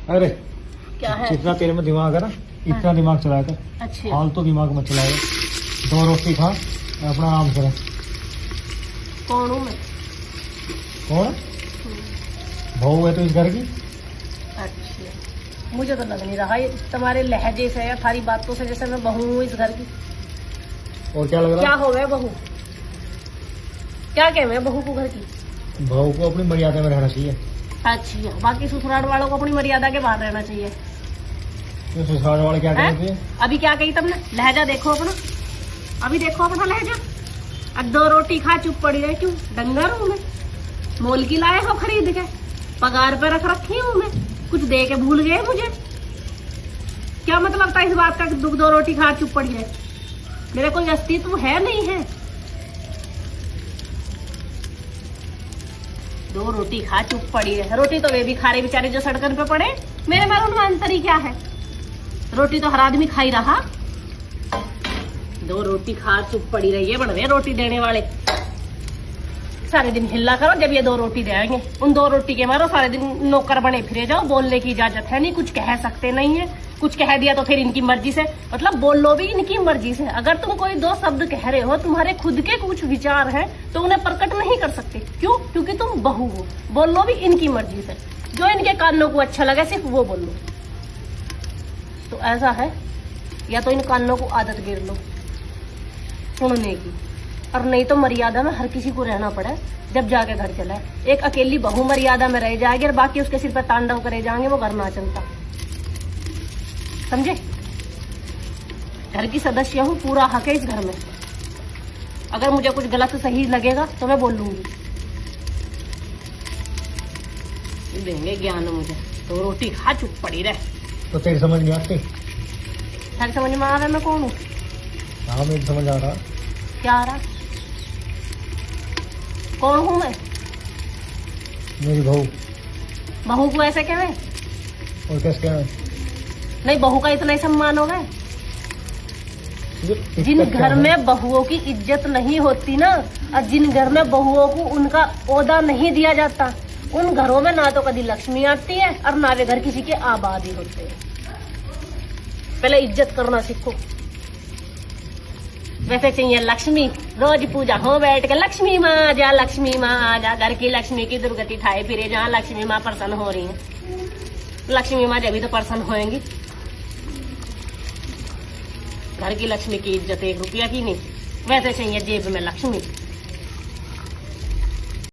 अरे क्या है? जितना तेरे में दिमाग है ना इतना दिमाग चलाया कर। अच्छा फालतू दिमाग मत चलाया। 2 रोटी खा अपना आराम से रह। कौन हूँ मैं? कौन? बहू है तो इस घर की। अच्छा मुझे तो लग नहीं रहा ये तुम्हारे लहजे से या थारी बातों से जैसे मैं बहू हूँ इस घर की। और क्या लग रहा क्या है? हो गया बहू? क्या कह मैं बहू को घर की? बहू को अपनी मर्यादा में रहना चाहिए। अच्छा बाकी ससुराल वालों को अपनी मर्यादा के बाहर रहना चाहिए। तो ससुराल वाले क्या हैं? कहते हैं? अभी क्या कही तुमने? लहजा देखो अपना, अभी देखो अपना लहजा। अब 2 रोटी खा चुप पड़ी रहे, क्यों? डंगर हूँ मैं? मोल की लाए हो खरीद के? पगार पे रख रखी हूँ मैं? कुछ दे के भूल गए मुझे? क्या मतलब था इस बात का कि 2 रोटी खा चुप पड़ी रहे? मेरा कोई अस्तित्व है नहीं है? 2 रोटी खा चुप पड़ी रहे। रोटी तो वे भी खा रहे बेचारे जो सड़कन पे पड़े। मेरे में उनमें अंतर ही क्या है? रोटी तो हर आदमी खा ही रहा। 2 रोटी खा चुप पड़ी रही है। बढ़ रोटी देने वाले सारे दिन हिल्ला करो, जब ये 2 रोटी देंगे उन 2 रोटी के मारो सारे दिन नौकर बने फिरे जाओ। बोलने की इजाजत है नहीं, कुछ कह सकते नहीं है। कुछ कह दिया तो फिर इनकी मर्जी से, मतलब बोल लो भी इनकी मर्जी से। अगर तुम कोई 2 शब्द कह रहे हो, तुम्हारे खुद के कुछ विचार हैं तो उन्हें प्रकट नहीं कर सकते। क्यों? क्योंकि तुम बहू हो। बोल लो भी इनकी मर्जी से, जो इनके कानों को अच्छा लगे सिर्फ वो बोल लो। तो ऐसा है, या तो इन कानों को आदत गिर लो सुनने की, और नहीं तो मर्यादा में हर किसी को रहना पड़े जब जाके घर चला है। एक अकेली बहू मर्यादा में रह जाएगी और बाकी उसके सिर पर तांडव करे जाएंगे, वो घर ना चलता। समझे? घर की सदस्य हूँ, पूरा हक है इस घर में। अगर मुझे कुछ गलत सही लगेगा तो मैं बोल लूंगी। देंगे ज्ञान मुझे। 2 रोटी खा चुप पड़ी रहे। तो तेरी समझ नहीं आती? हर समझ में आ रहा है मैं कौन हूँ? हाँ मेरी समझ आ रहा। क्या आ रहा? कौन हूँ मैं? मेरी बहू। बहू को ऐसे कहें? और कैसे क्या? नहीं, बहू का इतना ही सम्मान होगा। जिन घर में बहुओं की इज्जत नहीं होती ना, और जिन घर में बहुओं को उनका ओहदा नहीं दिया जाता, उन घरों में ना तो कभी लक्ष्मी आती है और ना वे घर किसी के आबाद ही होते हैं। पहले इज्जत करना सीखो। वैसे चाहिए लक्ष्मी, रोज पूजा हो बैठ के लक्ष्मी माँ आ जा, लक्ष्मी माँ आ जा। घर की लक्ष्मी की दुर्गति ठाए फिरे जहाँ लक्ष्मी माँ प्रसन्न हो रही है। लक्ष्मी माँ जब भी तो प्रसन्न होएंगी। घर की लक्ष्मी की इज्जत 1 रुपया की नहीं। वैसे चाहिए जेब में लक्ष्मी।